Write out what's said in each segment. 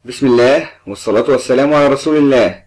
بسم الله والصلاة والسلام على رسول الله.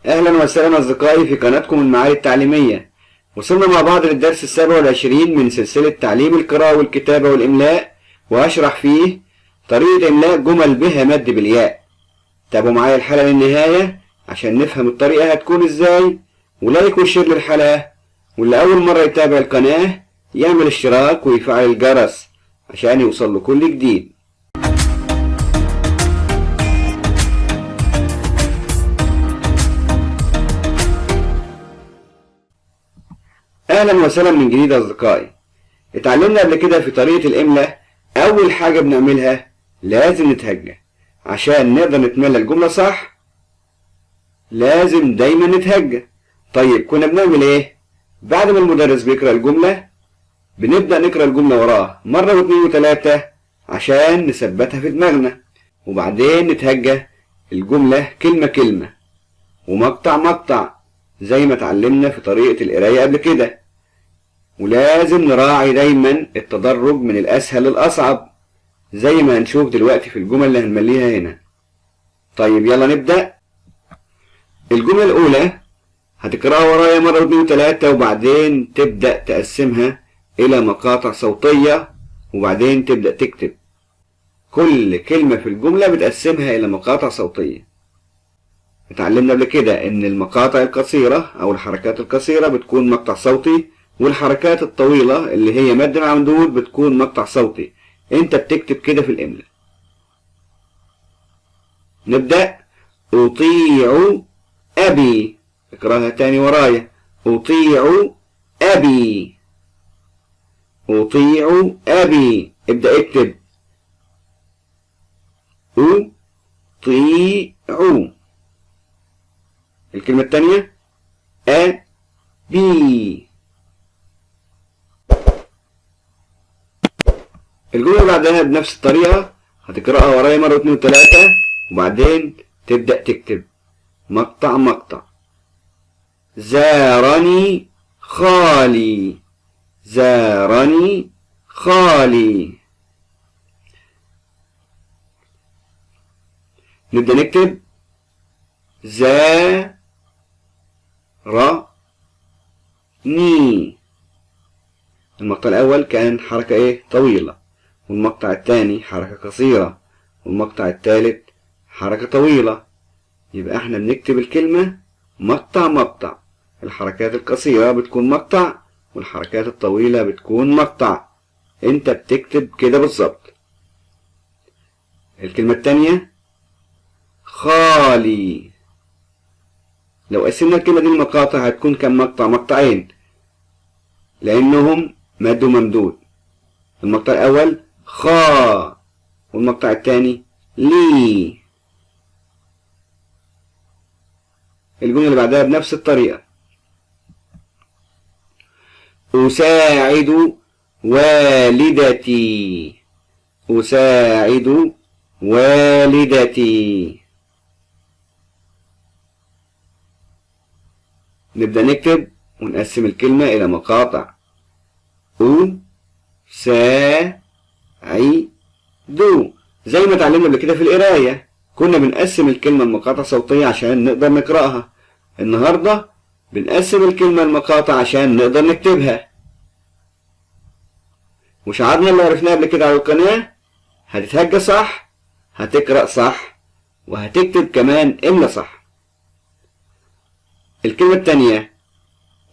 أهلا وسهلا أصدقائي في قناتكم المعاهد التعليمية. وصلنا مع بعض للدرس 27 من سلسلة تعليم القراءة والكتابة والإملاء، وأشرح فيه طريقة إملاء جمل بها مد بالياء. تابعوا معايا الحلقة للنهاية عشان نفهم الطريقة هتكون إزاي، ولايك وشير للحلقة، واللي أول مرة يتابع القناة يعمل اشتراك ويفعل الجرس عشان يوصل له كل جديد. اهلا وسهلا من جديد اصدقائي. اتعلمنا قبل كده في طريقة الاملاء اول حاجة بنعملها لازم نتهجى. عشان نقدر نتملى الجملة صح لازم دايما نتهجى. طيب كنا بنعمل ايه؟ بعد ما المدرس بيقرأ الجملة بنبدأ نقرأ الجملة وراه مرة واثنين وثلاثة عشان نثبتها في دماغنا، وبعدين نتهجى الجملة كلمة كلمة ومقطع مقطع زي ما اتعلمنا في طريقة القراية قبل كده. ولازم نراعي دايما التدرج من الأسهل للأصعب زي ما هنشوف دلوقتي في الجمل اللي هنمليها هنا. طيب يلا نبدأ. الجملة الأولى هتقرأها ورايا مرة واثنين وثلاثة، وبعدين تبدأ تقسمها إلى مقاطع صوتية، وبعدين تبدأ تكتب كل كلمة في الجملة بتقسمها إلى مقاطع صوتية. اتعلمنا قبل كده ان المقاطع القصيرة او الحركات القصيرة بتكون مقطع صوتي، والحركات الطويلة اللي هي مد مع ممدود بتكون مقطع صوتي. انت بتكتب كده في الاملاء. نبدأ. اطيع ابي. اقراها تاني ورايا. اطيع ابي. اطيع ابي. ابدأ اكتب اطيع. الكلمة الثانية أبي. الجملة اللي بعدها بنفس الطريقة هتقرأها ورايا مرة واثنين وثلاثة، وبعدين تبدأ تكتب مقطع مقطع. زارني خالي. زارني خالي. نبدأ نكتب زارني. المقطع الأول كان حركة إيه؟ طويلة، والمقطع الثاني حركة قصيرة، والمقطع الثالث حركة طويلة. يبقى احنا بنكتب الكلمة مقطع مقطع. الحركات القصيرة بتكون مقطع، والحركات الطويلة بتكون مقطع. انت بتكتب كده بالظبط. الكلمة الثانية خالي. لو قسمنا الكلمة دي المقاطع هتكون كم مقطع؟ مقطعين، لأنهم مد وممدود. المقطع الأول خا، والمقطع الثاني لي. الجملة اللي بعدها بنفس الطريقة. أساعد والدتي. أساعد والدتي. نبدأ نكتب ونقسم الكلمة إلى مقاطع. سا عي دو. زي ما اتعلمنا قبل كده في القراية كنا بنقسم الكلمة لمقاطع صوتية عشان نقدر نقرأها. النهاردة بنقسم الكلمة لمقاطع عشان نقدر نكتبها. وشعارنا اللي عرفناه قبل كده على القناة: هتتهجى صح، هتقرأ صح، وهتكتب كمان املا صح. الكلمة الثانية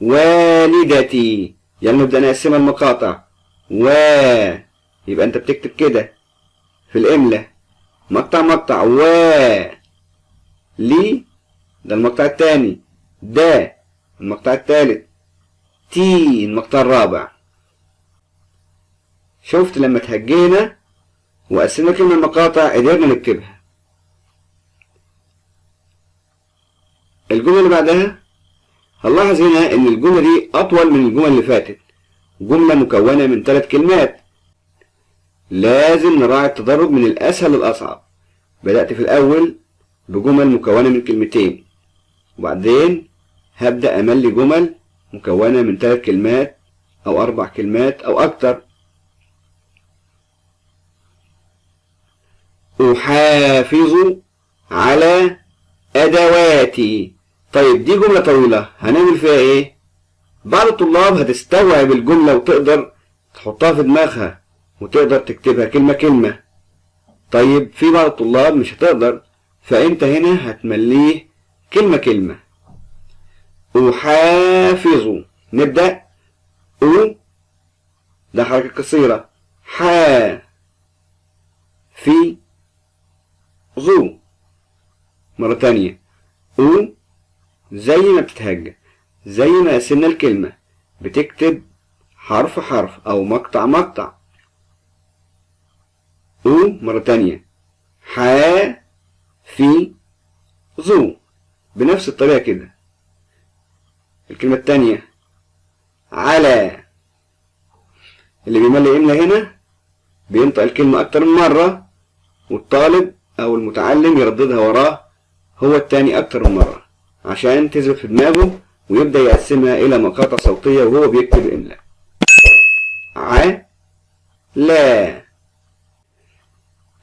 والدتي. يلا نبدأ نقسمها المقاطع. يبقى انت بتكتب كده في الاملا مقطع مقطع. لي ده المقطع الثاني، دا المقطع الثالث، تي المقطع الرابع. شفت لما تهجينا وقسمنا كلمة المقاطع قدرنا نكتبها. الجملة اللي بعدها هنلاحظ هنا ان الجملة دي اطول من الجمل اللي فاتت. جملة مكونة من 3 كلمات. لازم نراعي التدرج من الاسهل للاصعب. بدأت في الاول بجمل مكونة من كلمتين، وبعدين هبدأ املي جمل مكونة من 3 كلمات او 4 كلمات او اكتر. أحافظ على أدواتي. طيب دي جملة طويلة هنعمل فيها ايه؟ بعض الطلاب هتستوعب الجملة وتقدر تحطها في دماغها وتقدر تكتبها كلمة كلمة. طيب في بعض الطلاب مش هتقدر، فانت هنا هتمليه كلمة كلمة. أحافظ. نبدأ. أ ده حركة قصيرة. حا في ظو. مرة تانية. أ زي ما بتتهجى، زي ما قسمنا الكلمة بتكتب حرف حرف أو مقطع مقطع. أ مرة تانية. حا في ظو بنفس الطريقة كده. الكلمة التانية على. اللي بيملي إملا هنا بينطق الكلمة أكتر من مرة، والطالب أو المتعلم يرددها وراه هو التاني أكتر من مرة عشان تثبت في دماغه ويبدأ يقسمها إلى مقاطع صوتية وهو بيكتب الإملا. لا.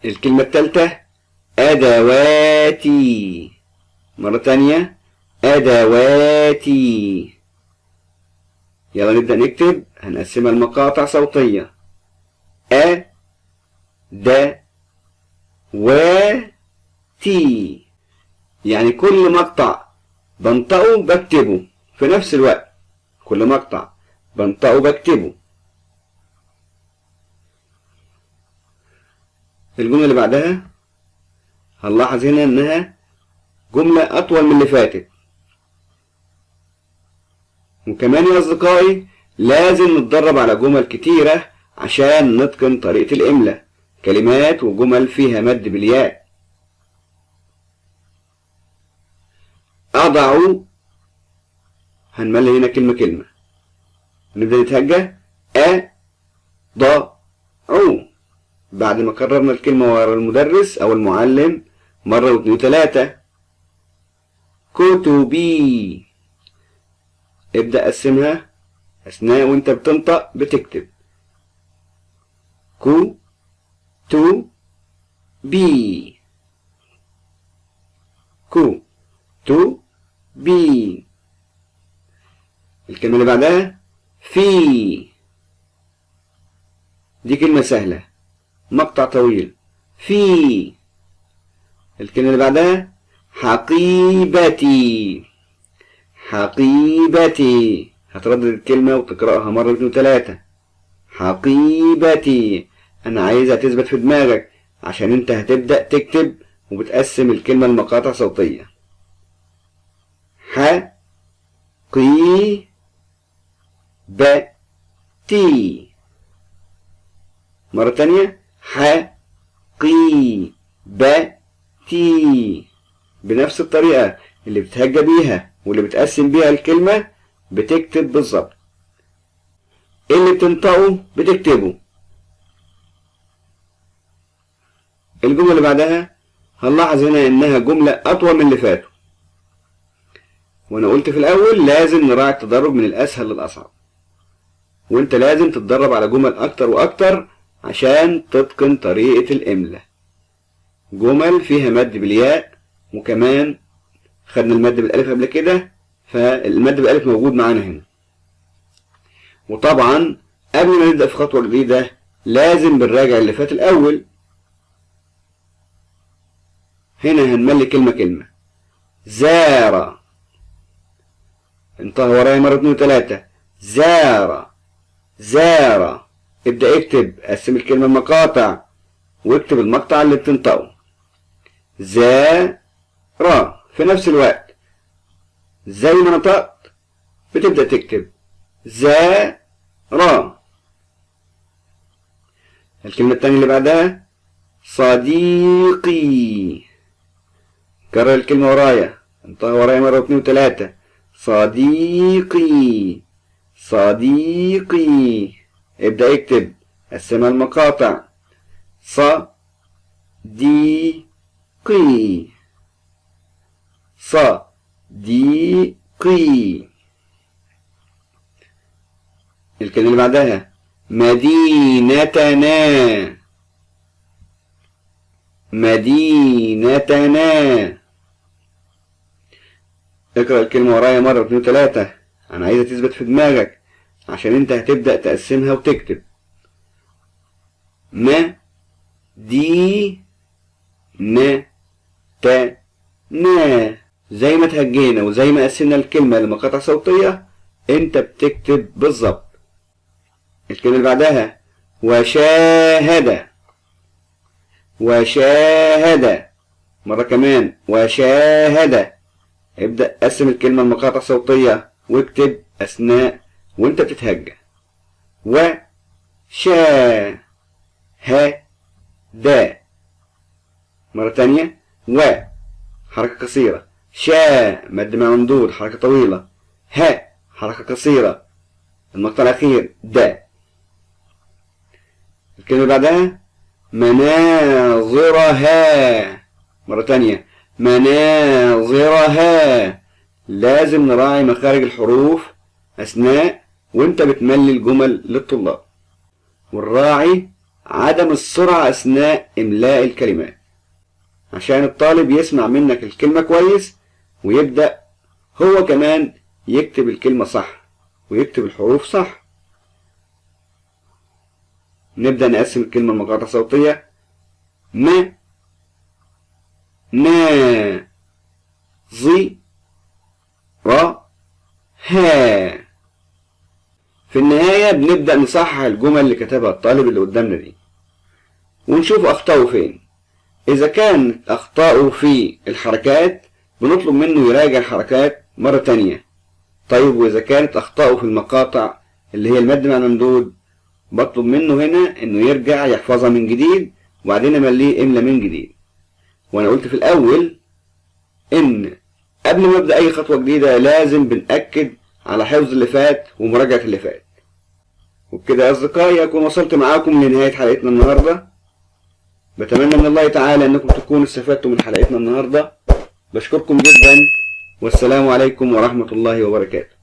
الكلمة التالتة أدواتي. مرة تانية أدواتي. يلا نبدأ نكتب. هنقسمها لمقاطع صوتية. د و تي، يعني كل مقطع بنطقه بكتبه في نفس الوقت. كل مقطع بنطقه بكتبه. الجملة اللي بعدها هنلاحظ هنا انها جملة اطول من اللي فاتت. وكمان يا اصدقائي لازم نتدرب على جمل كتيرة عشان نتقن طريقة الاملاء، كلمات وجمل فيها مد بالياء. اضع. هنملي هنا كلمة كلمة. نبدأ نتهجى. ض بعد ما كررنا الكلمة ورا المدرس أو المعلم مرة واثنين وثلاثة. كتبي. ابدأ قسمها أثناء وأنت بتنطق بتكتب. تو بي. تو بي. الكلمة اللي بعدها في. دي كلمة سهلة، مقطع طويل. في. الكلمة اللي بعدها حقيبتي. حقيبتي. هتردد الكلمة وتقرأها مرة واثنين وثلاثة. حقيبتي. أنا عايزها تثبت في دماغك عشان أنت هتبدأ تكتب وبتقسم الكلمة لمقاطع صوتية. حقيبتي. مرة تانية. حقيبتي. بنفس الطريقة اللي بتهجى بيها واللي بتقسم بيها الكلمة بتكتب بالظبط. اللي بتنطقه بتكتبه. الجملة اللي بعدها هنلاحظ هنا انها جملة اطول من اللي فاتوا، وانا قلت في الاول لازم نراعي التدرج من الاسهل للاصعب، وانت لازم تتدرب على جمل اكتر واكتر عشان تتقن طريقة الاملاء. جمل فيها مد بالياء، وكمان خدنا المد بالالف قبل كده، فالمد بالالف موجود معانا هنا. وطبعا قبل ما نبدأ في خطوة جديدة لازم بنراجع اللي فات الاول. هنا هنملي كلمة كلمة. زار. انطق ورايا مرة 2 و3. زار. زار. ابدأ اكتب، قسم الكلمة مقاطع واكتب المقطع اللي بتنطقه. زار. في نفس الوقت زي ما نطقت بتبدأ تكتب زار. الكلمة التانية اللي بعدها صديقي. كرر الكلمة ورايا، انطقها ورايا مرة 2 و3. صديقي. صديقي. ابدأ اكتب، قسمها المقاطع. صديقي. صديقي. الكلمة اللي بعدها مدينتنا. مدينتنا. اقرأ الكلمة ورايا مرة 2 3. أنا عايزة تثبت في دماغك عشان أنت هتبدأ تقسمها وتكتب. نا زي ما تهجينا وزي ما قسمنا الكلمة لمقاطع صوتية أنت بتكتب بالظبط. الكلمة اللي بعدها وشاهد. وشاهد مرة كمان وشاهد. ابدأ قسم الكلمة لمقاطع صوتية واكتب أثناء وانت بتتهجى. دا مرة تانية. حركة قصيرة. مد مع ممدود حركة طويلة. حركة قصيرة. المقطع الأخير دا. الكلمة بعدها مناظرها. مرة تانية مناظرها. لازم نراعي مخارج الحروف أثناء وانت بتملي الجمل للطلاب، ونراعي عدم السرعة أثناء إملاء الكلمات عشان الطالب يسمع منك الكلمة كويس ويبدأ هو كمان يكتب الكلمة صح ويكتب الحروف صح. نبدأ نقسم الكلمة لمقاطع صوتية. ها. في النهاية بنبدأ نصحح الجمل اللي كتبها الطالب اللي قدامنا دي ونشوف أخطاؤه فين. إذا كانت أخطاؤه في الحركات بنطلب منه يراجع الحركات مرة تانية. طيب وإذا كانت أخطاؤه في المقاطع اللي هي المد مع الممدود بطلب منه هنا إنه يرجع يحفظها من جديد وبعدين أمليه إملا من جديد. وأنا قلت في الأول إن قبل ما أبدأ أي خطوة جديدة لازم بنأكد على حفظ اللي فات ومراجعة اللي فات. وبكده يا أصدقائي أكون وصلت معاكم لنهاية حلقتنا النهاردة. بتمنى من الله تعالى أنكم تكونوا استفدتوا من حلقتنا النهاردة. بشكركم جدا والسلام عليكم ورحمة الله وبركاته.